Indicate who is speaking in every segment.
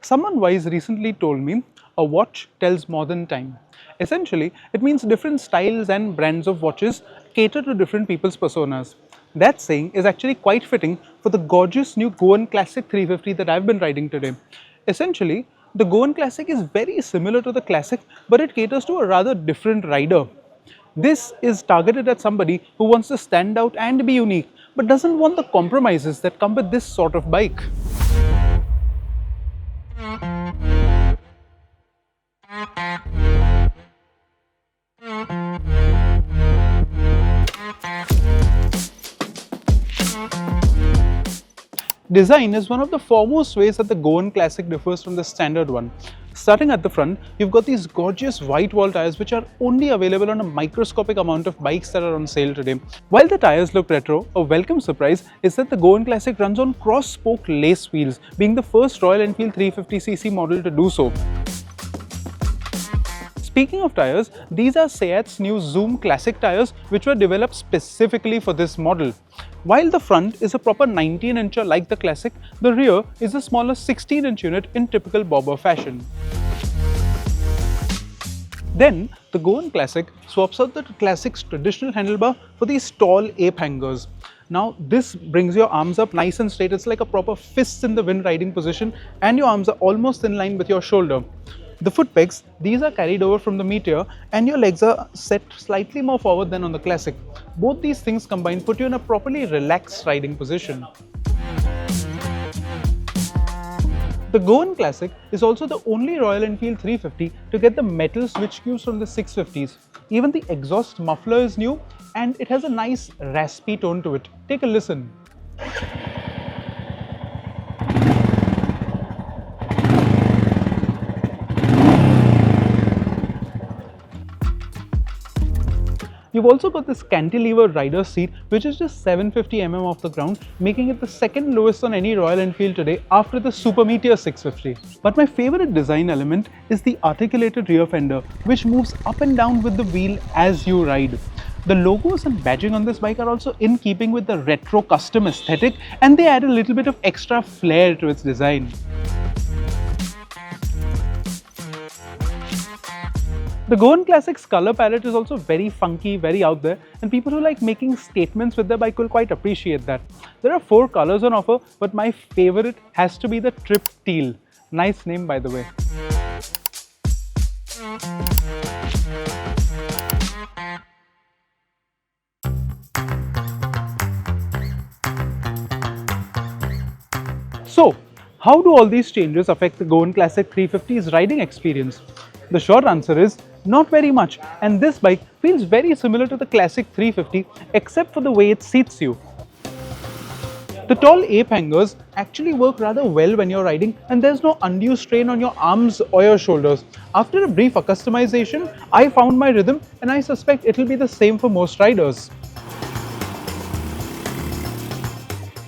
Speaker 1: Someone wise recently told me a watch tells more than time. Essentially, it means different styles and brands of watches cater to different people's personas. That saying is actually quite fitting for the gorgeous new Goan Classic 350 that I've been riding today. Essentially, the Goan Classic is very similar to the Classic, but it caters to a rather different rider. This is targeted at somebody who wants to stand out and be unique, but doesn't want the compromises that come with this sort of bike. Design is one of the foremost ways that the Goan Classic differs from the standard one. Starting at the front, you've got these gorgeous white wall tires which are only available on a microscopic amount of bikes that are on sale today. While the tires look retro, a welcome surprise is that the Goan Classic runs on cross-spoke lace wheels, being the first Royal Enfield 350cc model to do so. Speaking of tires, these are SEAT's new Zoom Classic tires which were developed specifically for this model. While the front is a proper 19-incher like the Classic, the rear is a smaller 16-inch unit in typical bobber fashion. Then, the Goan Classic swaps out the Classic's traditional handlebar for these tall ape hangers. Now, this brings your arms up nice and straight. It's like a proper fist in the wind riding position, and your arms are almost in line with your shoulder. The foot pegs, these are carried over from the Meteor, and your legs are set slightly more forward than on the Classic. Both these things combined put you in a properly relaxed riding position. The Goan Classic is also the only Royal Enfield 350 to get the metal switch cues from the 650s. Even the exhaust muffler is new, and it has a nice raspy tone to it. Take a listen. You've also got this cantilever rider seat which is just 750mm off the ground, making it the second lowest on any Royal Enfield today after the Super Meteor 650. But my favourite design element is the articulated rear fender, which moves up and down with the wheel as you ride. The logos and badging on this bike are also in keeping with the retro custom aesthetic, and they add a little bit of extra flair to its design. The Goan Classic's colour palette is also very funky, very out there, and people who like making statements with their bike will quite appreciate that. There are 4 colours on offer, but my favourite has to be the Trip Teal. Nice name, by the way. So, how do all these changes affect the Goan Classic 350's riding experience? The short answer is not very much, and this bike feels very similar to the Classic 350 except for the way it seats you. The tall ape hangers actually work rather well when you're riding, and there's no undue strain on your arms or your shoulders. After a brief accustomization, I found my rhythm, and I suspect it'll be the same for most riders.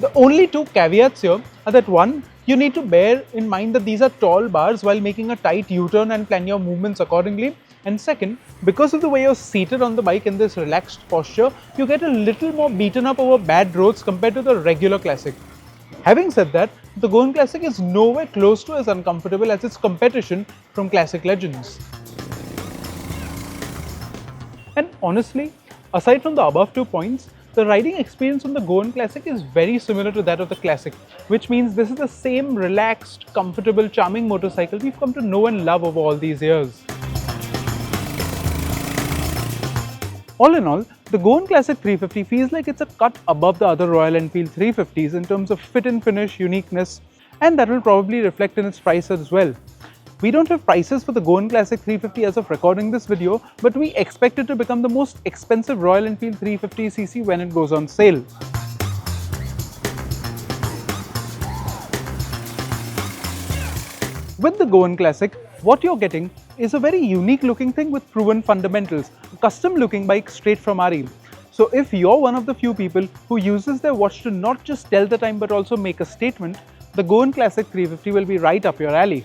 Speaker 1: The only 2 caveats here are that 1, you need to bear in mind that these are tall bars while making a tight U-turn and plan your movements accordingly. And second, because of the way you're seated on the bike in this relaxed posture, you get a little more beaten up over bad roads compared to the regular Classic. Having said that, the Goan Classic is nowhere close to as uncomfortable as its competition from Classic Legends. And honestly, aside from the above 2 points, the riding experience on the Goan Classic is very similar to that of the Classic, which means this is the same relaxed, comfortable, charming motorcycle we've come to know and love over all these years. All in all, the Goan Classic 350 feels like it's a cut above the other Royal Enfield 350s in terms of fit and finish, uniqueness, and that will probably reflect in its price as well. We don't have prices for the Goan Classic 350 as of recording this video, but we expect it to become the most expensive Royal Enfield 350cc when it goes on sale. With the Goan Classic, what you're getting is a very unique looking thing with proven fundamentals, a custom looking bike straight from RE. So if you're one of the few people who uses their watch to not just tell the time but also make a statement, the Goan Classic 350 will be right up your alley.